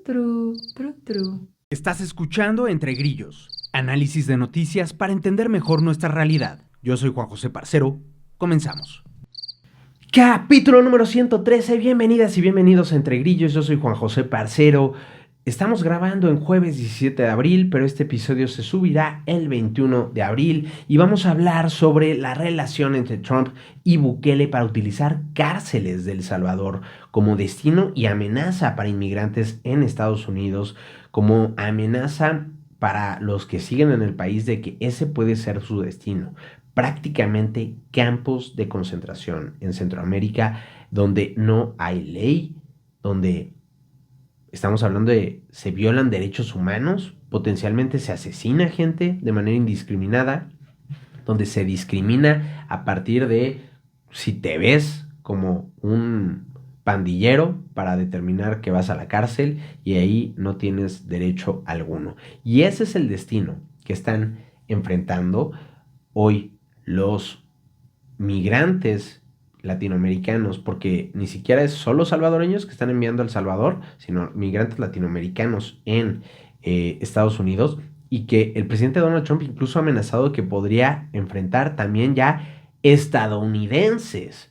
tru. Estás escuchando Entre Grillos, análisis de noticias para entender mejor nuestra realidad. Yo soy Juan José Parcero. Comenzamos. Capítulo número 113. Bienvenidas y bienvenidos a Entre Grillos. Yo soy Juan José Parcero. Estamos grabando en jueves 17 de abril, pero este episodio se subirá el 21 de abril y vamos a hablar sobre la relación entre Trump y Bukele para utilizar cárceles de El Salvador como destino y amenaza para inmigrantes en Estados Unidos, como amenaza para los que siguen en el país de que ese puede ser su destino. Prácticamente campos de concentración en Centroamérica donde no hay ley, donde estamos hablando de se violan derechos humanos, potencialmente se asesina gente de manera indiscriminada, donde se discrimina a partir de si te ves como un pandillero para determinar que vas a la cárcel y ahí no tienes derecho alguno. Y ese es el destino que están enfrentando hoy los migrantes latinoamericanos, porque ni siquiera es solo salvadoreños que están enviando a El Salvador, sino migrantes latinoamericanos en Estados Unidos, y que el presidente Donald Trump incluso ha amenazado que podría enfrentar también ya estadounidenses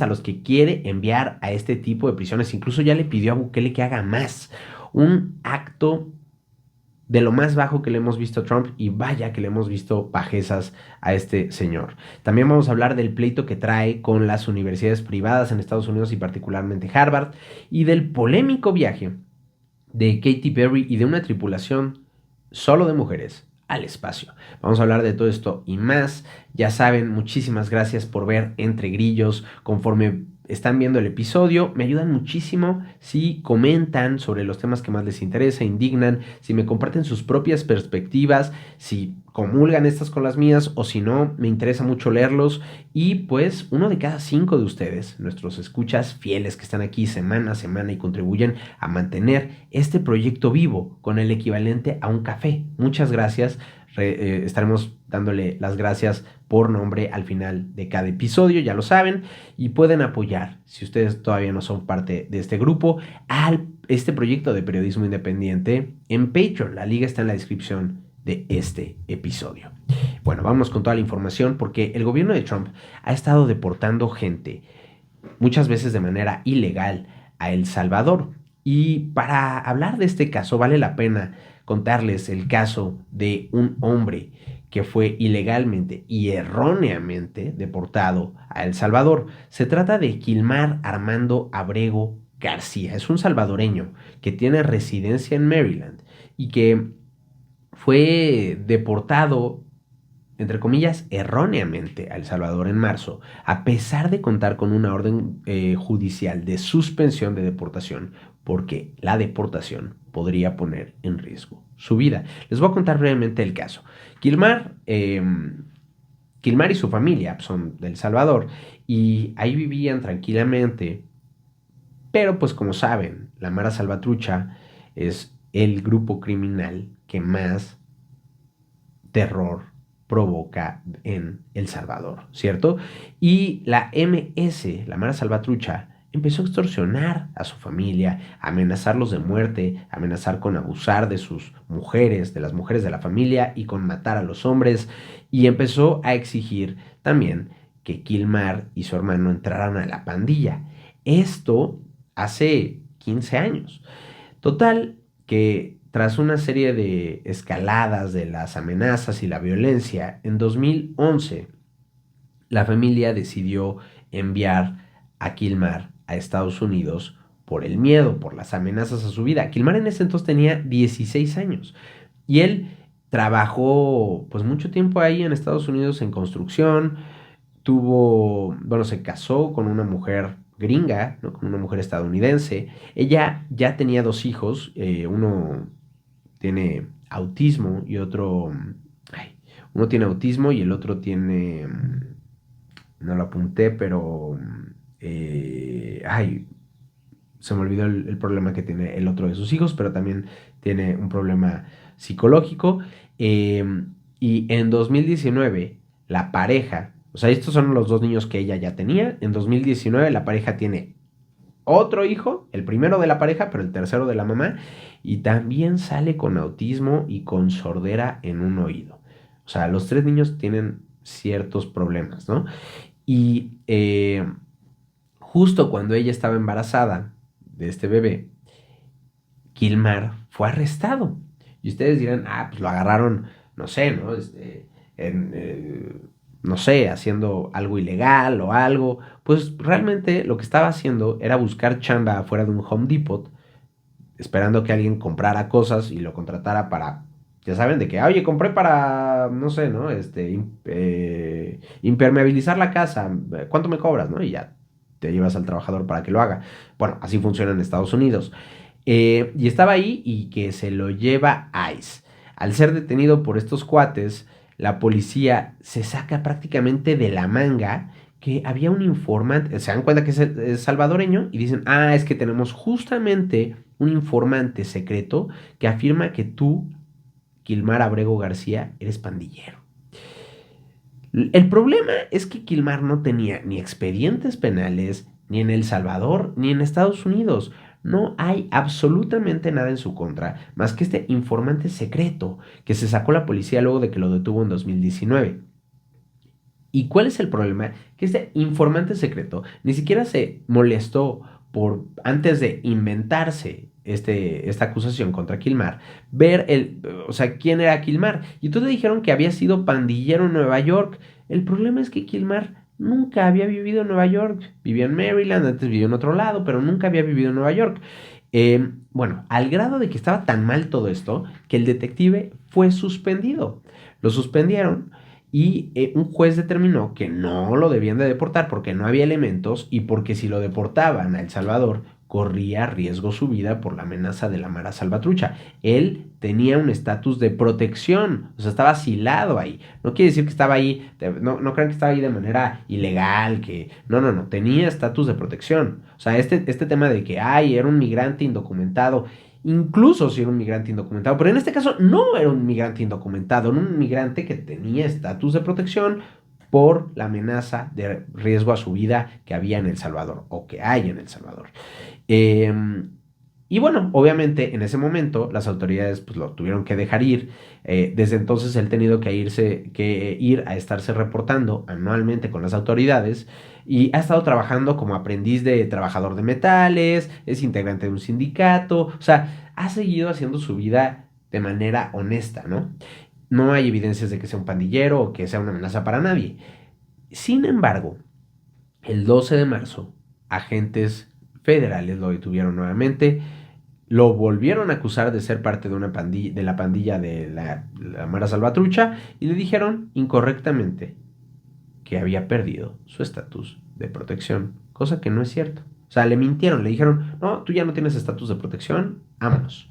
a los que quiere enviar a este tipo de prisiones. Incluso ya le pidió a Bukele que haga más, un acto de lo más bajo que le hemos visto a Trump, y vaya que le hemos visto bajezas a este señor. También vamos a hablar del pleito que trae con las universidades privadas en Estados Unidos y particularmente Harvard, y del polémico viaje de Katy Perry y de una tripulación solo de mujeres al espacio. Vamos a hablar de todo esto y más. Ya saben, muchísimas gracias por ver Entre Grillos. Conforme están viendo el episodio, me ayudan muchísimo si comentan sobre los temas que más les interesa, indignan, si me comparten sus propias perspectivas, si comulgan estas con las mías o si no, me interesa mucho leerlos. Y pues 1 de cada 5 de ustedes, nuestros escuchas fieles que están aquí semana a semana y contribuyen a mantener este proyecto vivo con el equivalente a un café. Muchas gracias. Estaremos dándole las gracias por nombre al final de cada episodio, ya lo saben, y pueden apoyar, si ustedes todavía no son parte de este grupo, a este proyecto de periodismo independiente en Patreon. La liga está en la descripción de este episodio. Bueno, vamos con toda la información, porque el gobierno de Trump ha estado deportando gente, muchas veces de manera ilegal, a El Salvador. Y para hablar de este caso vale la pena contarles el caso de un hombre que fue ilegalmente y erróneamente deportado a El Salvador. Se trata de Gilmar Armando Abrego García. Es un salvadoreño que tiene residencia en Maryland y que fue deportado, entre comillas, erróneamente a El Salvador en marzo, a pesar de contar con una orden judicial de suspensión de deportación, porque la deportación podría poner en riesgo su vida. Les voy a contar brevemente el caso. Gilmar y su familia son de El Salvador y ahí vivían tranquilamente, pero pues como saben, la Mara Salvatrucha es el grupo criminal que más terror provoca en El Salvador, ¿cierto? Y la MS, la Mara Salvatrucha, empezó a extorsionar a su familia, a amenazarlos de muerte, a amenazar con abusar de sus mujeres, de las mujeres de la familia y con matar a los hombres, y empezó a exigir también que Gilmar y su hermano entraran a la pandilla. Esto hace 15 años. Total, que tras una serie de escaladas de las amenazas y la violencia, en 2011 la familia decidió enviar a Gilmar a Estados Unidos por el miedo, por las amenazas a su vida. Gilmar en ese entonces tenía 16 años y él trabajó pues mucho tiempo ahí en Estados Unidos en construcción. Se casó con una mujer gringa, ¿no? Con una mujer estadounidense. Ella ya tenía 2 hijos, uno tiene autismo y uno tiene autismo y el otro tiene, no lo apunté, pero, se me olvidó el problema que tiene el otro de sus hijos, pero también tiene un problema psicológico. eh, y en 2019, la pareja, o sea, estos son los 2 niños que ella ya tenía. En 2019, la pareja tiene otro hijo, el primero de la pareja, pero el tercero de la mamá, y también sale con autismo y con sordera en un oído. O sea, los tres niños tienen ciertos problemas, ¿no? Y justo cuando ella estaba embarazada de este bebé, Kilmar fue arrestado. Y ustedes dirán, pues lo agarraron, no sé, ¿no? En, no sé, haciendo algo ilegal o algo. Pues realmente lo que estaba haciendo era buscar chamba afuera de un Home Depot, esperando que alguien comprara cosas y lo contratara para, ya saben, de que, oye, compré para, no sé, ¿no? Impermeabilizar la casa, ¿cuánto me cobras, no? Y ya te llevas al trabajador para que lo haga. Bueno, así funciona en Estados Unidos. Y estaba ahí y que se lo lleva ICE. Al ser detenido por estos cuates, la policía se saca prácticamente de la manga que había un informante, se dan cuenta que es salvadoreño y dicen, es que tenemos justamente un informante secreto que afirma que tú, Kilmar Abrego García, eres pandillero. El problema es que Kilmar no tenía ni expedientes penales, ni en El Salvador, ni en Estados Unidos. No hay absolutamente nada en su contra, más que este informante secreto que se sacó la policía luego de que lo detuvo en 2019. ¿Y cuál es el problema? Que este informante secreto ni siquiera se molestó por, antes de inventarse esta acusación contra Kilmar, ver o sea, quién era Kilmar. Y entonces le dijeron que había sido pandillero en Nueva York. El problema es que Kilmar nunca había vivido en Nueva York. Vivía en Maryland, antes vivió en otro lado, pero nunca había vivido en Nueva York. Bueno, al grado de que estaba tan mal todo esto, que el detective fue suspendido. Lo suspendieron y un juez determinó que no lo debían de deportar porque no había elementos y porque si lo deportaban a El Salvador corría riesgo su vida por la amenaza de la Mara Salvatrucha. Él tenía un estatus de protección, o sea, estaba asilado ahí. No quiere decir que estaba ahí, no crean que estaba ahí de manera ilegal, que no, tenía estatus de protección. O sea, este tema de que, era un migrante indocumentado, incluso si era un migrante indocumentado, pero en este caso no era un migrante indocumentado, era un migrante que tenía estatus de protección por la amenaza de riesgo a su vida que había en El Salvador o que hay en El Salvador. Eh, y bueno, obviamente en ese momento las autoridades pues, lo tuvieron que dejar ir. Desde entonces él ha tenido que ir a estarse reportando anualmente con las autoridades y ha estado trabajando como aprendiz de trabajador de metales, es integrante de un sindicato, o sea, ha seguido haciendo su vida de manera honesta, ¿no? No hay evidencias de que sea un pandillero o que sea una amenaza para nadie. Sin embargo, el 12 de marzo, agentes federales lo detuvieron nuevamente, lo volvieron a acusar de ser parte de una pandilla, de la pandilla de la Mara Salvatrucha y le dijeron incorrectamente que había perdido su estatus de protección, cosa que no es cierto. O sea, le mintieron, le dijeron, no, tú ya no tienes estatus de protección, vámonos.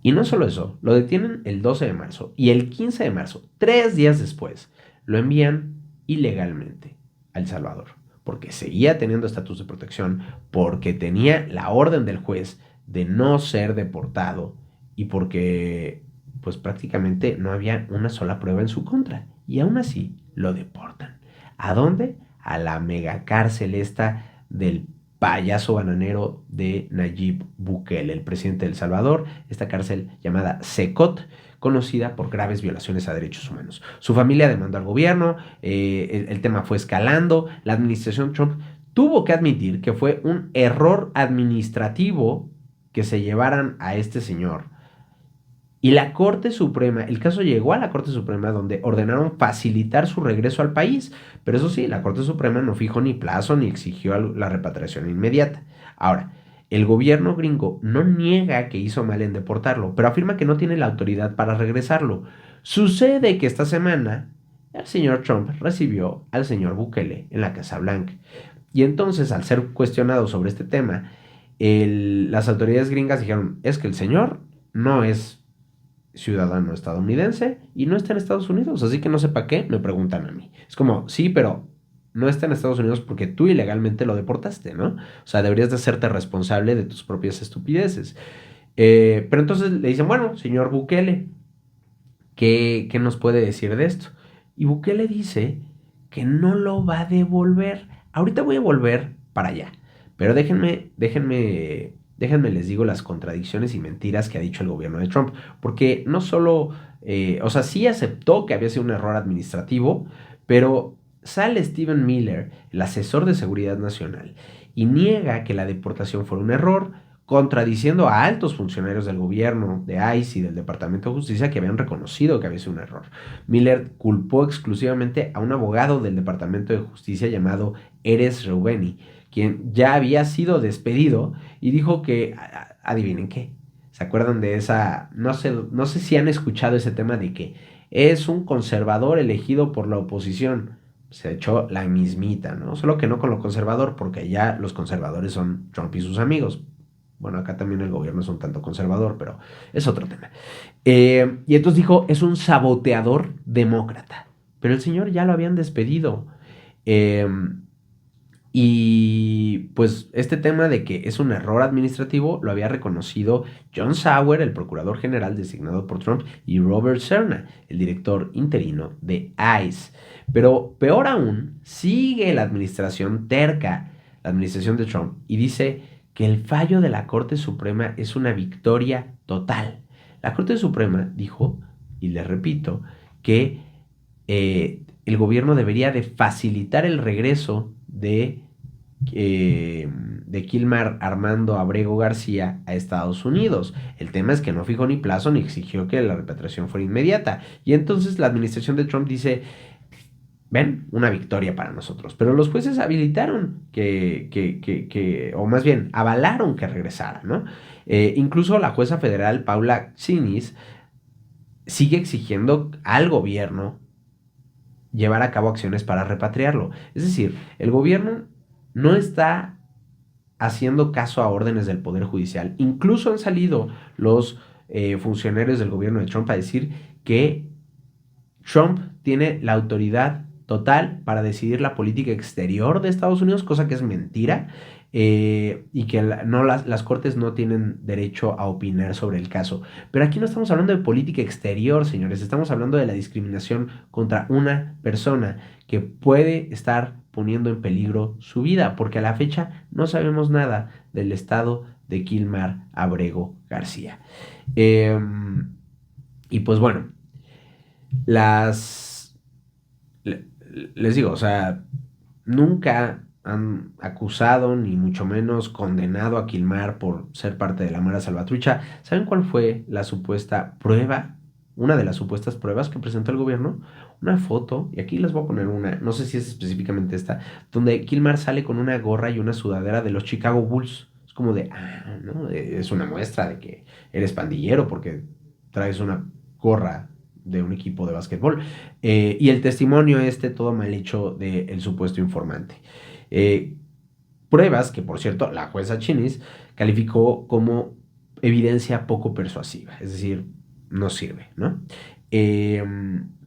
Y no solo eso, lo detienen el 12 de marzo y el 15 de marzo, 3 días después, lo envían ilegalmente a El Salvador, porque seguía teniendo estatus de protección, porque tenía la orden del juez de no ser deportado y porque pues prácticamente no había una sola prueba en su contra. Y aún así lo deportan. ¿A dónde? A la megacárcel esta del payaso bananero de Nayib Bukele, el presidente de El Salvador, esta cárcel llamada Secot, conocida por graves violaciones a derechos humanos. Su familia demandó al gobierno, el tema fue escalando, la administración Trump tuvo que admitir que fue un error administrativo que se llevaran a este señor. Y la Corte Suprema, el caso llegó a la Corte Suprema donde ordenaron facilitar su regreso al país, pero eso sí, la Corte Suprema no fijó ni plazo ni exigió la repatriación inmediata. Ahora, el gobierno gringo no niega que hizo mal en deportarlo, pero afirma que no tiene la autoridad para regresarlo. Sucede que esta semana el señor Trump recibió al señor Bukele en la Casa Blanca. Y entonces, al ser cuestionado sobre este tema, las autoridades gringas dijeron, es que el señor no es ciudadano estadounidense y no está en Estados Unidos, así que no sé para qué me preguntan a mí. Es como, sí, pero no está en Estados Unidos porque tú ilegalmente lo deportaste, ¿no? O sea, deberías de hacerte responsable de tus propias estupideces. Pero entonces le dicen, bueno, señor Bukele, ¿qué nos puede decir de esto? Y Bukele dice que no lo va a devolver. Ahorita voy a volver para allá. Pero déjenme les digo las contradicciones y mentiras que ha dicho el gobierno de Trump, porque no solo, o sea, sí aceptó que había sido un error administrativo, pero sale Stephen Miller, el asesor de seguridad nacional, y niega que la deportación fue un error, contradiciendo a altos funcionarios del gobierno, de ICE y del Departamento de Justicia que habían reconocido que había sido un error. Miller culpó exclusivamente a un abogado del Departamento de Justicia llamado Erez Reubeni, quien ya había sido despedido y dijo que, adivinen qué, ¿se acuerdan de esa? No sé si han escuchado ese tema de que es un conservador elegido por la oposición. Se echó la mismita, ¿no? Solo que no con lo conservador, porque ya los conservadores son Trump y sus amigos. Bueno, acá también el gobierno es un tanto conservador, pero es otro tema. Y entonces dijo, es un saboteador demócrata. Pero el señor ya lo habían despedido. Eh, y pues este tema de que es un error administrativo lo había reconocido John Sauer, el procurador general designado por Trump, y Robert Cerna, el director interino de ICE. Pero peor aún, sigue la administración terca, la administración de Trump, y dice que el fallo de la Corte Suprema es una victoria total. La Corte Suprema dijo, y le repito, que el gobierno debería de facilitar el regreso de Kilmar Armando Abrego García a Estados Unidos. El tema es que no fijó ni plazo ni exigió que la repatriación fuera inmediata. Y entonces la administración de Trump dice, ven, una victoria para nosotros. Pero los jueces habilitaron o más bien, avalaron que regresara, ¿no? Incluso la jueza federal Paula Sinis sigue exigiendo al gobierno llevar a cabo acciones para repatriarlo. Es decir, el gobierno no está haciendo caso a órdenes del Poder Judicial. Incluso han salido los funcionarios del gobierno de Trump a decir que Trump tiene la autoridad total para decidir la política exterior de Estados Unidos, cosa que es mentira, y que las cortes no tienen derecho a opinar sobre el caso. Pero aquí no estamos hablando de política exterior, señores, estamos hablando de la discriminación contra una persona que puede estar poniendo en peligro su vida, porque a la fecha no sabemos nada del estado de Kilmar Abrego García. Eh, y pues bueno, las les digo, o sea, nunca han acusado ni mucho menos condenado a Kilmar por ser parte de la Mara Salvatrucha. ¿Saben cuál fue la supuesta prueba? Una de las supuestas pruebas que presentó el gobierno, una foto, y aquí les voy a poner una, no sé si es específicamente esta, donde Kilmar sale con una gorra y una sudadera de los Chicago Bulls. Es como de, ¿no? Es una muestra de que eres pandillero porque traes una gorra de un equipo de básquetbol. Y el testimonio todo mal hecho del supuesto informante. Eh, Pruebas que, por cierto, la jueza Chinis calificó como evidencia poco persuasiva, es decir, no sirve, ¿no? Eh,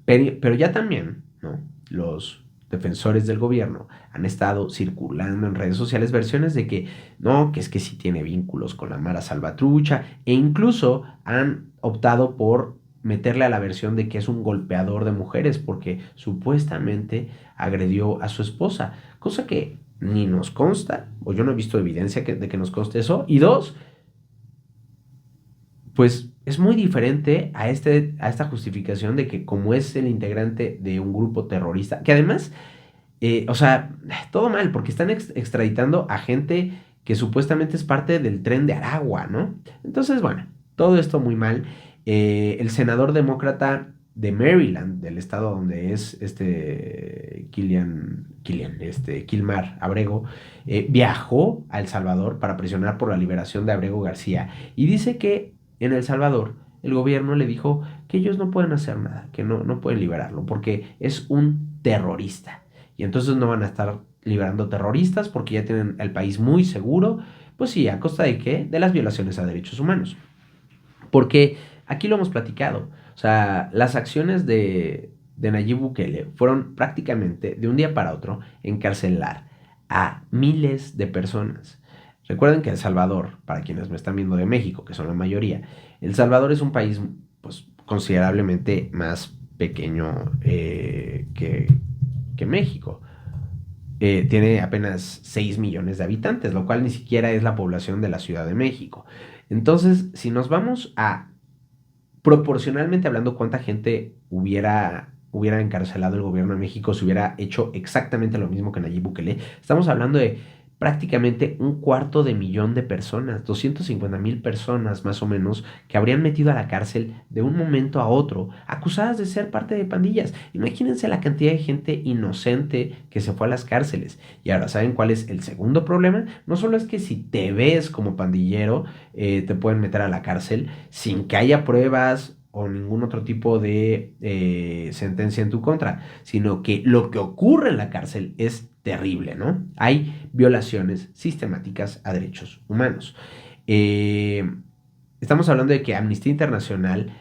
pero ya también, ¿no? Los defensores del gobierno han estado circulando en redes sociales versiones de que no, que es que sí tiene vínculos con la Mara Salvatrucha, e incluso han optado por meterle a la versión de que es un golpeador de mujeres porque supuestamente agredió a su esposa, cosa que ni nos consta, o yo no he visto evidencia de que nos conste eso, y dos, pues es muy diferente a esta justificación de que como es el integrante de un grupo terrorista, que además, o sea, todo mal, porque están extraditando a gente que supuestamente es parte del tren de Aragua, ¿no? Entonces, bueno, todo esto muy mal. El senador demócrata de Maryland, del estado donde es Kilmar Abrego, viajó a El Salvador para presionar por la liberación de Abrego García y dice que en El Salvador el gobierno le dijo que ellos no pueden hacer nada, que no pueden liberarlo porque es un terrorista y entonces no van a estar liberando terroristas porque ya tienen el país muy seguro, pues sí, ¿a costa de qué? De las violaciones a derechos humanos. Porque aquí lo hemos platicado. O sea, las acciones de Nayib Bukele fueron prácticamente de un día para otro encarcelar a miles de personas. Recuerden que El Salvador, para quienes me están viendo de México, que son la mayoría, El Salvador es un país pues, considerablemente más pequeño que México. tiene apenas 6 millones de habitantes, lo cual ni siquiera es la población de la Ciudad de México. Entonces, si nos vamos a proporcionalmente hablando, cuánta gente hubiera encarcelado el gobierno de México si hubiera hecho exactamente lo mismo que Nayib Bukele, estamos hablando de prácticamente 250,000 de personas, 250,000 personas más o menos, que habrían metido a la cárcel de un momento a otro, acusadas de ser parte de pandillas. Imagínense la cantidad de gente inocente que se fue a las cárceles. Y ahora, ¿saben cuál es el segundo problema? No solo es que si te ves como pandillero, te pueden meter a la cárcel sin que haya pruebas o ningún otro tipo de sentencia en tu contra, sino que lo que ocurre en la cárcel es terrible, ¿no? Hay violaciones sistemáticas a derechos humanos. Eh, Estamos hablando de que Amnistía Internacional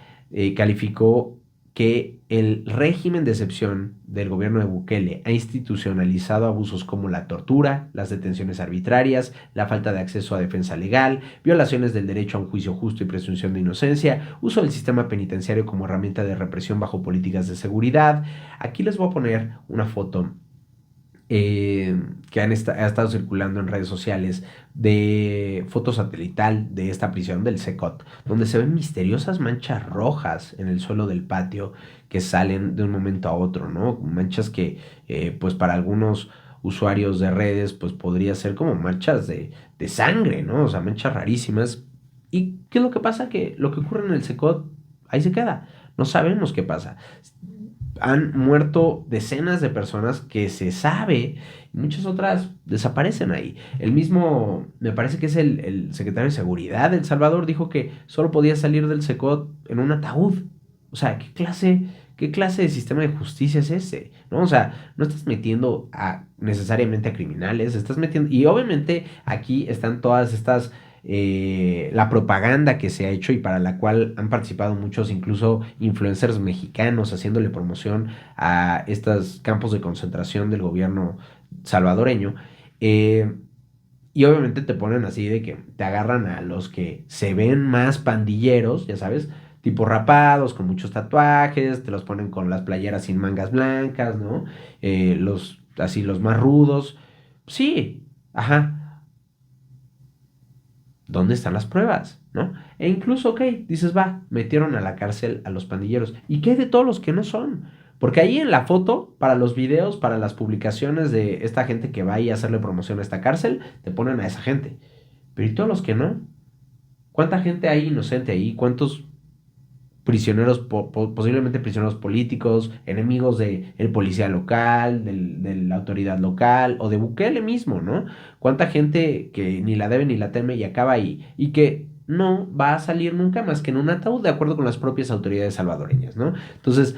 calificó que el régimen de excepción del gobierno de Bukele ha institucionalizado abusos como la tortura, las detenciones arbitrarias, la falta de acceso a defensa legal, violaciones del derecho a un juicio justo y presunción de inocencia, uso del sistema penitenciario como herramienta de represión bajo políticas de seguridad. Aquí les voy a poner una foto que ha estado circulando en redes sociales de foto satelital de esta prisión del Secot, donde se ven misteriosas manchas rojas en el suelo del patio que salen de un momento a otro, ¿no? Manchas que, pues para algunos usuarios de redes, pues podría ser como manchas de sangre, ¿no? O sea, manchas rarísimas. ¿Y qué es lo que pasa? Que lo que ocurre en el Secot, ahí se queda. No sabemos qué pasa. Han muerto decenas de personas que se sabe, y muchas otras desaparecen ahí. El mismo, me parece que es el secretario de Seguridad de El Salvador, dijo que solo podía salir del Secot en un ataúd. O sea, qué clase de sistema de justicia es ese? ¿No? O sea, no estás metiendo necesariamente a criminales, estás metiendo... Y obviamente aquí están todas estas la propaganda que se ha hecho y para la cual han participado muchos, incluso influencers mexicanos, haciéndole promoción a estos campos de concentración del gobierno salvadoreño. Eh, y obviamente te ponen así de que te agarran a los que se ven más pandilleros, ya sabes, tipo rapados, con muchos tatuajes, te los ponen con las playeras sin mangas blancas, ¿no? Así los más rudos. Sí, ajá. ¿Dónde están las pruebas? ¿No? E incluso, ok, dices, va, metieron a la cárcel a los pandilleros. ¿Y qué de todos los que no son? Porque ahí en la foto, para los videos, para las publicaciones de esta gente que va ahí a hacerle promoción a esta cárcel, te ponen a esa gente. Pero ¿y todos los que no? ¿Cuánta gente hay inocente ahí? ¿Cuántos prisioneros, posiblemente prisioneros políticos, enemigos del policía local, de la autoridad local o de Bukele mismo, ¿no? ¿Cuánta gente que ni la debe ni la teme y acaba ahí y que no va a salir nunca más que en un ataúd de acuerdo con las propias autoridades salvadoreñas, ¿no? Entonces,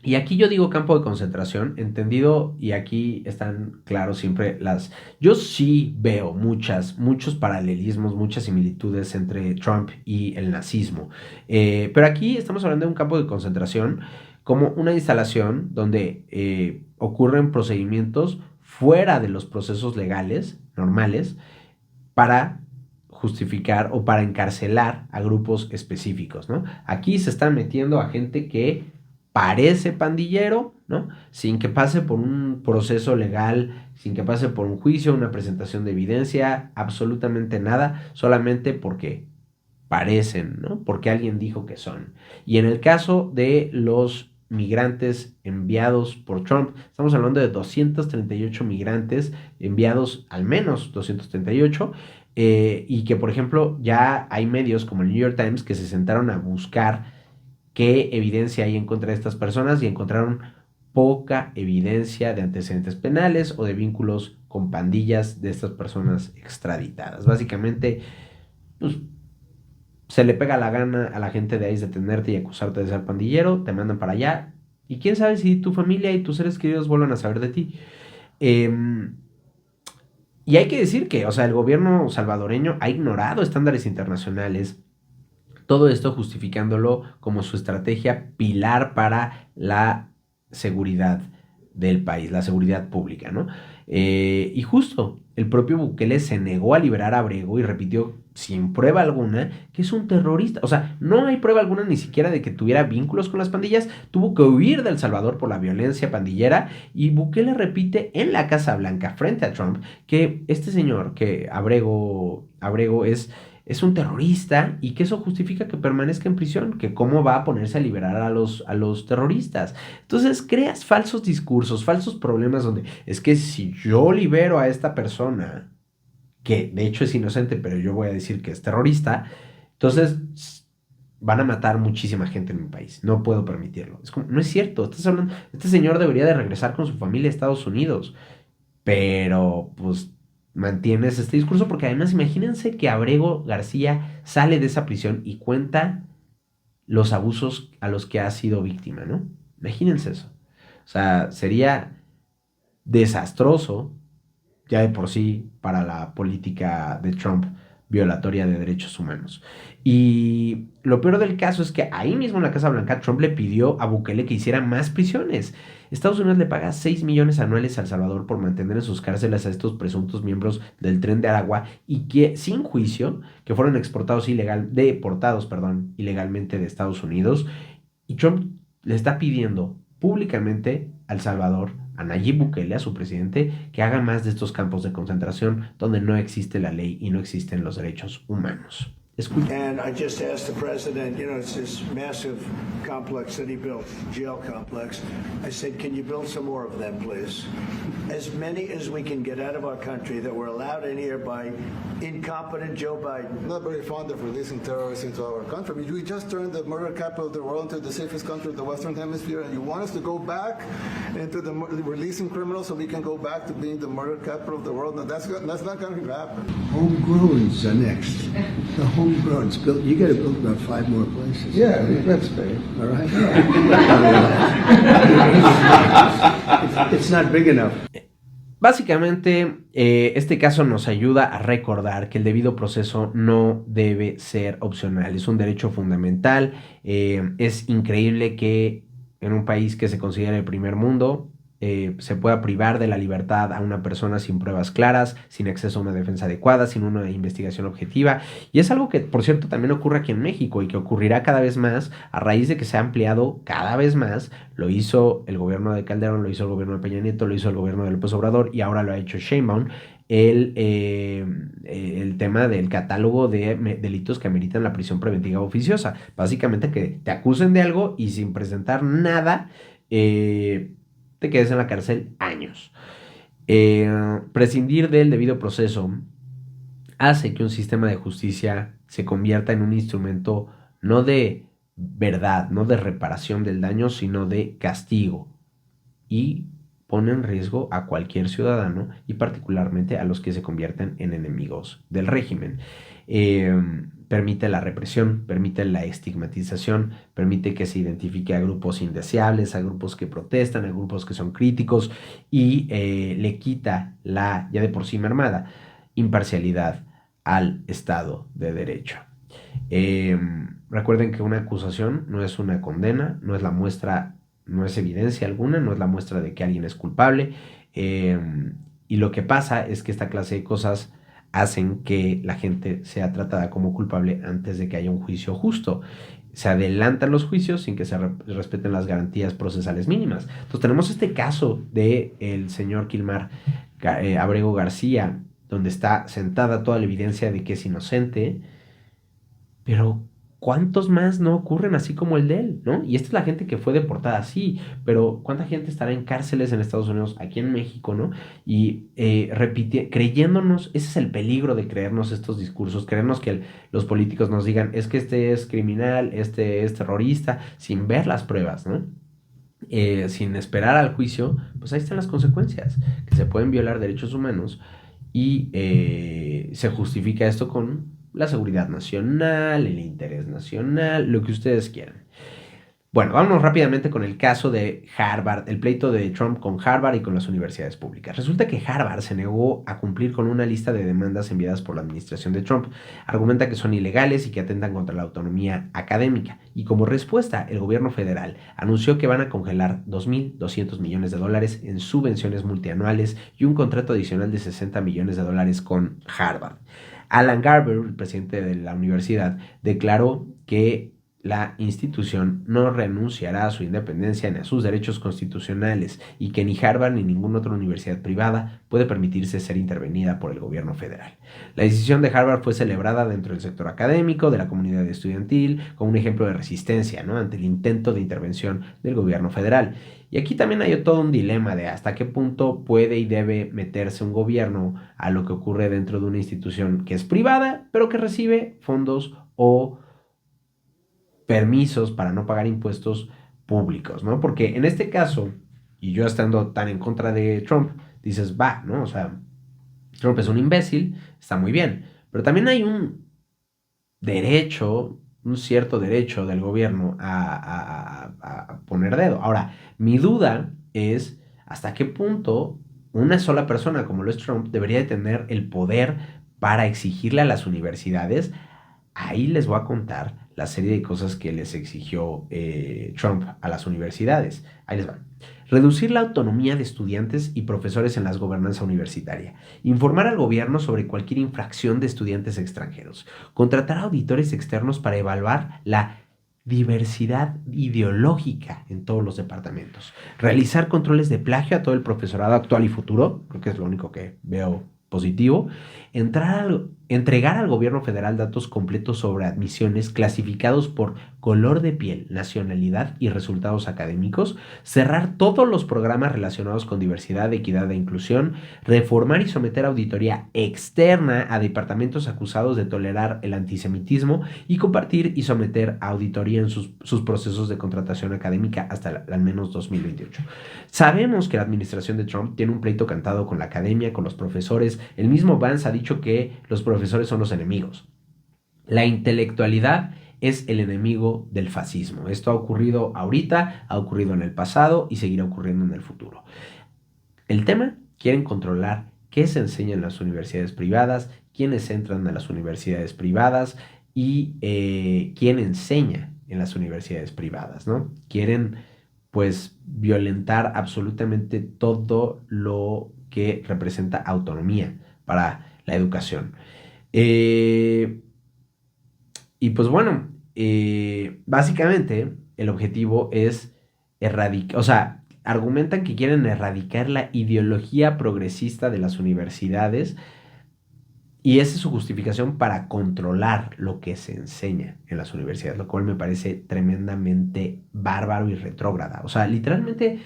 y aquí yo digo campo de concentración, entendido, y aquí están claros siempre las... Yo sí veo muchos paralelismos, muchas similitudes entre Trump y el nazismo. Pero aquí estamos hablando de un campo de concentración como una instalación donde ocurren procedimientos fuera de los procesos legales normales para justificar o para encarcelar a grupos específicos, ¿no? Aquí se están metiendo a gente que parece pandillero, ¿no? Sin que pase por un proceso legal, sin que pase por un juicio, una presentación de evidencia, absolutamente nada, solamente porque parecen, ¿no? Porque alguien dijo que son. Y en el caso de los migrantes enviados por Trump, estamos hablando de 238 migrantes enviados, al menos 238, y que por ejemplo ya hay medios como el New York Times que se sentaron a buscar qué evidencia hay en contra de estas personas y encontraron poca evidencia de antecedentes penales o de vínculos con pandillas de estas personas extraditadas. Básicamente, pues se le pega la gana a la gente de ahí de detenerte y acusarte de ser pandillero, te mandan para allá y quién sabe si tu familia y tus seres queridos vuelvan a saber de ti. Em, y hay que decir que, o sea, el gobierno salvadoreño ha ignorado estándares internacionales, todo esto justificándolo como su estrategia pilar para la seguridad del país, la seguridad pública, ¿no? Y justo, el propio Bukele se negó a liberar a Abrego y repitió sin prueba alguna que es un terrorista. O sea, no hay prueba alguna ni siquiera de que tuviera vínculos con las pandillas. Tuvo que huir de El Salvador por la violencia pandillera y Bukele repite en la Casa Blanca frente a Trump que este señor, que Abrego es un terrorista y que eso justifica que permanezca en prisión, que cómo va a ponerse a liberar a los terroristas. Entonces creas falsos discursos, falsos problemas donde es que si yo libero a esta persona que de hecho es inocente, pero yo voy a decir que es terrorista, entonces van a matar muchísima gente en mi país. No puedo permitirlo. Es como, no es cierto. Estás hablando, este señor debería de regresar con su familia a Estados Unidos, pero pues mantienes este discurso porque además imagínense que Abrego García sale de esa prisión y cuenta los abusos a los que ha sido víctima, ¿no? Imagínense eso. O sea, sería desastroso ya de por sí para la política de Trump violatoria de derechos humanos. Y lo peor del caso es que ahí mismo en la Casa Blanca Trump le pidió a Bukele que hiciera más prisiones. Estados Unidos le paga 6 millones anuales a El Salvador por mantener en sus cárceles a estos presuntos miembros del Tren de Aragua y que sin juicio, que fueron deportados, perdón, ilegalmente de Estados Unidos. Y Trump le está pidiendo públicamente a El Salvador, a Nayib Bukele, a su presidente, que haga más de estos campos de concentración donde no existe la ley y no existen los derechos humanos. Escucha. And I just asked the president, you know, it's this massive complex that he built, jail complex. I said, can you build some more of them, please? As many as we can get out of our country that were allowed in here by incompetent Joe Biden. I'm not very fond of releasing terrorists into our country. We just turned the murder capital of the world into the safest country of the Western Hemisphere, and you want us to go back into the releasing criminals so we can go back to being the murder capital of the world? No, that's not going to happen. Homegrowns are next. The homegrown's built. You got to build about 5 more places. Yeah, that's fair. All right. It's not big enough. Básicamente, este caso nos ayuda a recordar que el debido proceso no debe ser opcional, es un derecho fundamental. Es increíble que en un país que se considera el primer mundo se pueda privar de la libertad a una persona sin pruebas claras, sin acceso a una defensa adecuada, sin una investigación objetiva. Y es algo que, por cierto, también ocurre aquí en México y que ocurrirá cada vez más a raíz de que se ha ampliado cada vez más. Lo hizo el gobierno de Calderón, lo hizo el gobierno de Peña Nieto, lo hizo el gobierno de López Obrador y ahora lo ha hecho Sheinbaum. El tema del catálogo de delitos que ameritan la prisión preventiva oficiosa. Básicamente que te acusen de algo y sin presentar nada, te quedes en la cárcel años. Prescindir del debido proceso hace que un sistema de justicia se convierta en un instrumento no de verdad, no de reparación del daño, sino de castigo. Y pone en riesgo a cualquier ciudadano y particularmente a los que se convierten en enemigos del régimen. Permite la represión, permite la estigmatización, permite que se identifique a grupos indeseables, a grupos que protestan, a grupos que son críticos y le quita la ya de por sí mermada imparcialidad al Estado de Derecho. Recuerden que una acusación no es una condena, no es la muestra, no es evidencia alguna, no es la muestra de que alguien es culpable, y lo que pasa es que esta clase de cosas hacen que la gente sea tratada como culpable antes de que haya un juicio justo. Se adelantan los juicios sin que se respeten las garantías procesales mínimas. Entonces tenemos este caso del señor Kilmar Abrego García, donde está sentada toda la evidencia de que es inocente, pero ¿cuántos más no ocurren así como el de él, no? Y esta es la gente que fue deportada, sí, pero ¿cuánta gente estará en cárceles en Estados Unidos, aquí en México, no? Y creyéndonos, ese es el peligro de creernos estos discursos, creernos que los políticos nos digan, es que este es criminal, este es terrorista, sin ver las pruebas, ¿no? Sin esperar al juicio, pues ahí están las consecuencias, que se pueden violar derechos humanos y se justifica esto con la seguridad nacional, el interés nacional, lo que ustedes quieran. Bueno, vámonos rápidamente con el caso de Harvard, el pleito de Trump con Harvard y con las universidades públicas. Resulta que Harvard se negó a cumplir con una lista de demandas enviadas por la administración de Trump. Argumenta que son ilegales y que atentan contra la autonomía académica. Y como respuesta, el gobierno federal anunció que van a congelar $2.200 millones en subvenciones multianuales y un contrato adicional de $60 millones con Harvard. Alan Garber, el presidente de la universidad, declaró que la institución no renunciará a su independencia ni a sus derechos constitucionales y que ni Harvard ni ninguna otra universidad privada puede permitirse ser intervenida por el gobierno federal. La decisión de Harvard fue celebrada dentro del sector académico, de la comunidad estudiantil, como un ejemplo de resistencia, ¿no?, ante el intento de intervención del gobierno federal. Y aquí también hay todo un dilema de hasta qué punto puede y debe meterse un gobierno a lo que ocurre dentro de una institución que es privada, pero que recibe fondos o permisos para no pagar impuestos públicos, ¿no? Porque en este caso, y yo estando tan en contra de Trump, dices, va, ¿no? O sea, Trump es un imbécil, está muy bien, pero también hay un derecho, un cierto derecho del gobierno a poner dedo. Ahora, mi duda es hasta qué punto una sola persona como lo es Trump debería de tener el poder para exigirle a las universidades. Ahí les voy a contar la serie de cosas que les exigió Trump a las universidades. Ahí les va. Reducir la autonomía de estudiantes y profesores en la gobernanza universitaria. Informar al gobierno sobre cualquier infracción de estudiantes extranjeros. Contratar auditores externos para evaluar la diversidad ideológica en todos los departamentos. Realizar controles de plagio a todo el profesorado actual y futuro. Creo que es lo único que veo positivo. Entregar al gobierno federal datos completos sobre admisiones clasificados por color de piel, nacionalidad y resultados académicos, cerrar todos los programas relacionados con diversidad, equidad e inclusión, reformar y someter auditoría externa a departamentos acusados de tolerar el antisemitismo y compartir y someter a auditoría en sus procesos de contratación académica hasta al menos 2028. Sabemos que la administración de Trump tiene un pleito cantado con la academia, con los profesores. El mismo Vance ha dicho que los profesores son los enemigos. La intelectualidad es el enemigo del fascismo. Esto ha ocurrido ahorita, ha ocurrido en el pasado y seguirá ocurriendo en el futuro. El tema, quieren controlar qué se enseña en las universidades privadas, quiénes entran a las universidades privadas y quién enseña en las universidades privadas, ¿no? Quieren, pues, violentar absolutamente todo lo que representa autonomía para la educación. Eh, y pues bueno, básicamente el objetivo es erradicar, o sea, argumentan que quieren erradicar la ideología progresista de las universidades y esa es su justificación para controlar lo que se enseña en las universidades, lo cual me parece tremendamente bárbaro y retrógrada. O sea, literalmente,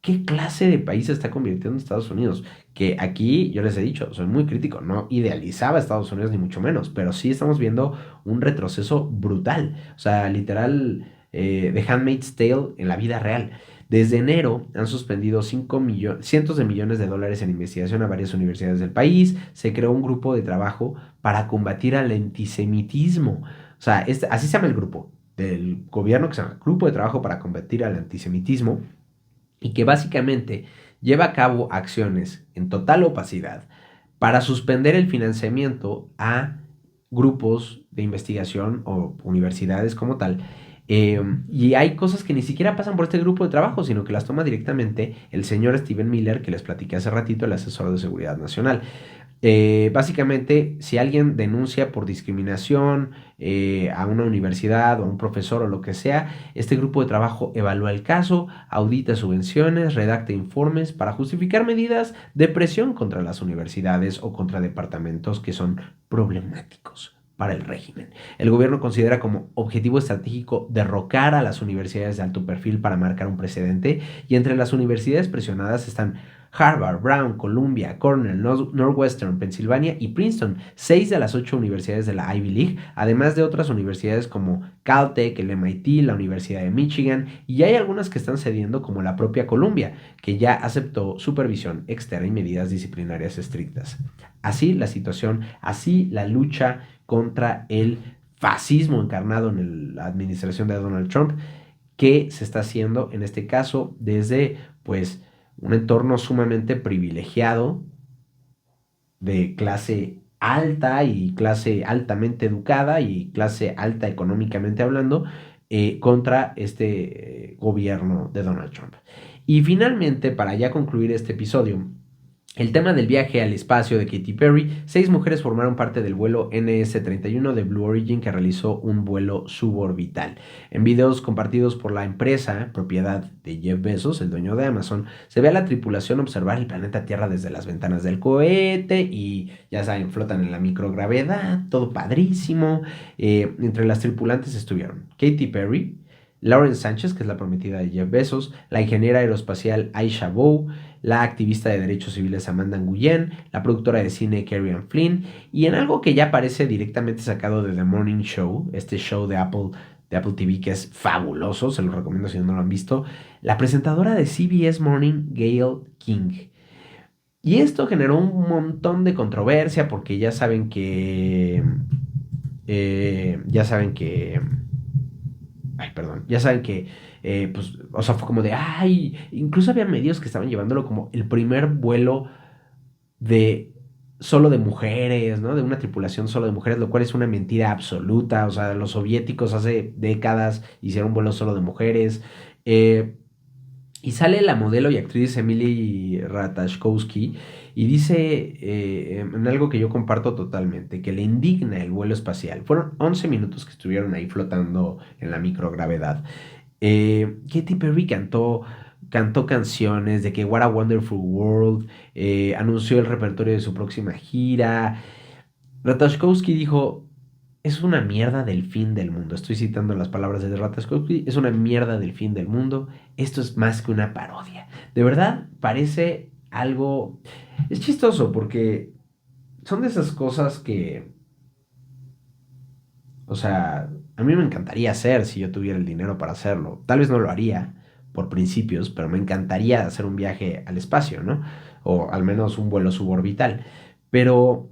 ¿qué clase de país se está convirtiendo en Estados Unidos? Que aquí, yo les he dicho, soy muy crítico, no idealizaba a Estados Unidos ni mucho menos, pero sí estamos viendo un retroceso brutal. O sea, literal, The Handmaid's Tale en la vida real. Desde enero han suspendido cientos de millones de dólares en investigación a varias universidades del país. Se creó un grupo de trabajo para combatir al antisemitismo. O sea, así se llama el grupo del gobierno, que se llama Grupo de Trabajo para Combatir al Antisemitismo, y que básicamente lleva a cabo acciones en total opacidad para suspender el financiamiento a grupos de investigación o universidades como tal. Y hay cosas que ni siquiera pasan por este grupo de trabajo, sino que las toma directamente el señor Steven Miller, que les platiqué hace ratito, el asesor de seguridad nacional. Básicamente, si alguien denuncia por discriminación a una universidad o a un profesor o lo que sea, este grupo de trabajo evalúa el caso, audita subvenciones, redacta informes para justificar medidas de presión contra las universidades o contra departamentos que son problemáticos para el régimen. El gobierno considera como objetivo estratégico derrocar a las universidades de alto perfil para marcar un precedente, y entre las universidades presionadas están Harvard, Brown, Columbia, Cornell, Northwestern, Pennsylvania y Princeton, 6 de las 8 universidades de la Ivy League, además de otras universidades como Caltech, el MIT, la Universidad de Michigan, y hay algunas que están cediendo como la propia Columbia, que ya aceptó supervisión externa y medidas disciplinarias estrictas. Así la situación, así la lucha contra el fascismo encarnado en la administración de Donald Trump, que se está haciendo en este caso desde, pues, un entorno sumamente privilegiado de clase alta y clase altamente educada y clase alta económicamente hablando, contra este gobierno de Donald Trump. Y finalmente, para ya concluir este episodio, El tema del viaje al espacio de Katy Perry: 6 mujeres formaron parte del vuelo NS-31 de Blue Origin, que realizó un vuelo suborbital. En videos compartidos por la empresa, propiedad de Jeff Bezos, el dueño de Amazon, se ve a la tripulación observar el planeta Tierra desde las ventanas del cohete y, ya saben, flotan en la microgravedad, todo padrísimo. Entre las tripulantes estuvieron Katy Perry, Lauren Sánchez, que es la prometida de Jeff Bezos, la ingeniera aeroespacial Aisha Bowe, la activista de derechos civiles Amanda Nguyen, la productora de cine Carrie Ann Flynn, y en algo que ya parece directamente sacado de The Morning Show, este show de Apple TV que es fabuloso, se lo recomiendo si no lo han visto, la presentadora de CBS Morning, Gayle King. Y esto generó un montón de controversia porque ya saben que... ya saben que, pues, o sea, fue como de, ay, incluso había medios que estaban llevándolo como el primer vuelo de solo de mujeres, ¿no? De una tripulación solo de mujeres, lo cual es una mentira absoluta. O sea, los soviéticos hace décadas hicieron vuelos solo de mujeres. Y sale la modelo y actriz Emily Ratajkowski y dice, en algo que yo comparto totalmente, que le indigna el vuelo espacial. Fueron 11 minutos que estuvieron ahí flotando en la microgravedad. Katy Perry cantó canciones de que What a Wonderful World, anunció el repertorio de su próxima gira. Ratajkowski dijo: es una mierda del fin del mundo. Estoy citando las palabras de Ratajkowski. Es una mierda del fin del mundo. Esto es más que una parodia. De verdad, parece algo... Es chistoso porque son de esas cosas que... O sea, a mí me encantaría hacer si yo tuviera el dinero para hacerlo. Tal vez no lo haría por principios, pero me encantaría hacer un viaje al espacio, ¿no? O al menos un vuelo suborbital. Pero...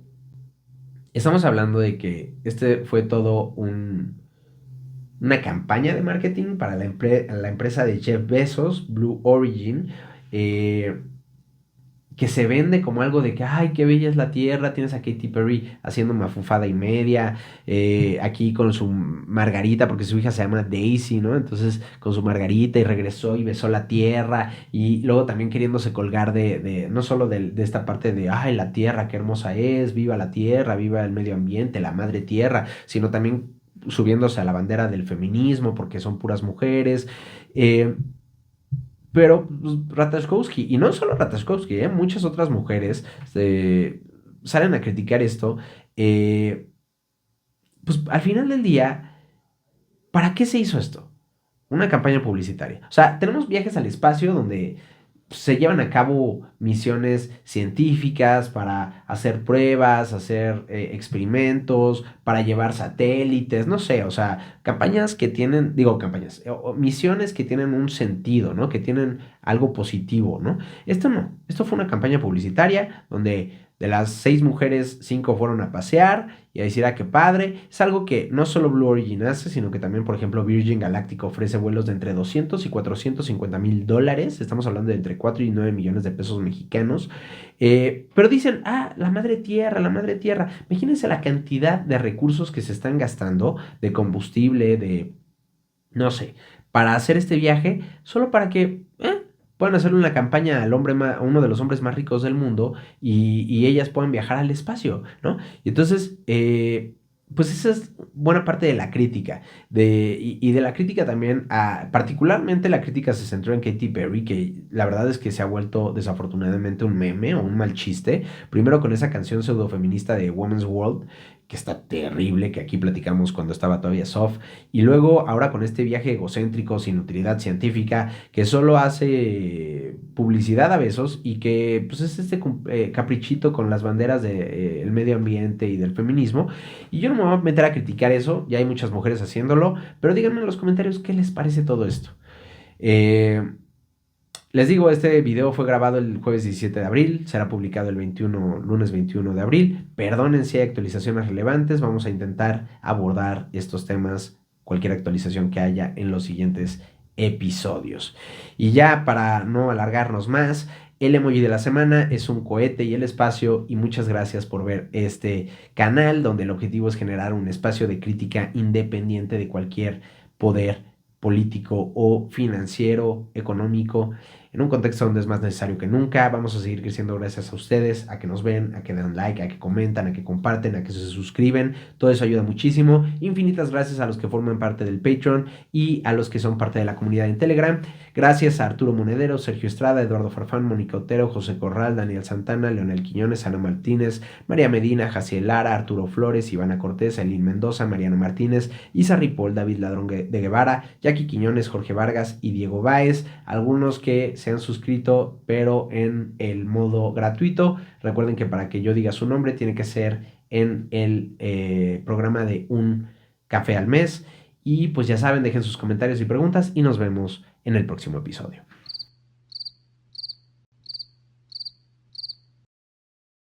estamos hablando de que este fue todo una campaña de marketing para la empresa de Jeff Bezos, Blue Origin, eh, que se vende como algo de que, ay, qué bella es la Tierra. Tienes a Katy Perry haciendo mafufada y media, aquí con su margarita, porque su hija se llama Daisy, ¿no? Entonces, con su margarita, y regresó y besó la Tierra, y luego también queriéndose colgar no solo de esta parte de, ay, la Tierra, qué hermosa es, viva la Tierra, viva el medio ambiente, la madre Tierra, sino también subiéndose a la bandera del feminismo, porque son puras mujeres. Pero pues, Ratajkowski, y no solo Ratajkowski, muchas otras mujeres salen a criticar esto. eh, pues al final del día, ¿para qué se hizo esto? Una campaña publicitaria. O sea, tenemos viajes al espacio donde se llevan a cabo misiones científicas para hacer pruebas, hacer experimentos, para llevar satélites, no sé, o sea, campañas que tienen, digo, campañas, o misiones que tienen un sentido, ¿no? Que tienen algo positivo, ¿no? Esto no, esto fue una campaña publicitaria donde de las 6 mujeres, 5 fueron a pasear y a decir, ah, qué padre. Es algo que no solo Blue Origin hace, sino que también, por ejemplo, Virgin Galactic ofrece vuelos de entre 200 y $450,000. Estamos hablando de entre 4 y 9 millones de pesos mexicanos. Pero dicen, ah, la madre tierra, la madre tierra. Imagínense la cantidad de recursos que se están gastando, de combustible, de, no sé, para hacer este viaje, solo para que puedan hacerle una campaña al hombre a uno de los hombres más ricos del mundo, y ellas puedan viajar al espacio, ¿no? Y entonces, pues esa es buena parte de la crítica. Y de la crítica también, particularmente la crítica se centró en Katy Perry, que la verdad es que se ha vuelto desafortunadamente un meme o un mal chiste. Primero con esa canción pseudofeminista de Women's World, que está terrible, que aquí platicamos cuando estaba todavía soft. Y luego ahora con este viaje egocéntrico, sin utilidad científica, que solo hace publicidad a besos, y que pues es este caprichito con las banderas del medio ambiente y del feminismo. Y yo no me voy a meter a criticar eso, ya hay muchas mujeres haciéndolo, pero díganme en los comentarios qué les parece todo esto. Les digo, este video fue grabado el jueves 17 de abril, será publicado el lunes 21 de abril. Perdonen si hay actualizaciones relevantes, vamos a intentar abordar estos temas, cualquier actualización que haya en los siguientes episodios. Y ya para no alargarnos más, el emoji de la semana es un cohete y el espacio, y muchas gracias por ver este canal, donde el objetivo es generar un espacio de crítica independiente de cualquier poder político o financiero, económico. en un contexto donde es más necesario que nunca. Vamos a seguir creciendo gracias a ustedes, a que nos ven, a que dan like, a que comentan, a que comparten, a que se suscriben. Todo eso ayuda muchísimo. Infinitas gracias a los que forman parte del Patreon y a los que son parte de la comunidad en Telegram. Gracias a Arturo Monedero, Sergio Estrada, Eduardo Farfán, Mónica Otero, José Corral, Daniel Santana, Leonel Quiñones, Ana Martínez, María Medina, Jaciel Lara, Arturo Flores, Ivana Cortés, Elín Mendoza, Mariano Martínez, Isa Ripoll, David Ladrón de Guevara, Jackie Quiñones, Jorge Vargas y Diego Báez. Algunos que se han suscrito pero en el modo gratuito. Recuerden que para que yo diga su nombre tiene que ser en el programa de un café al mes. Y pues ya saben, dejen sus comentarios y preguntas y nos vemos en el próximo episodio.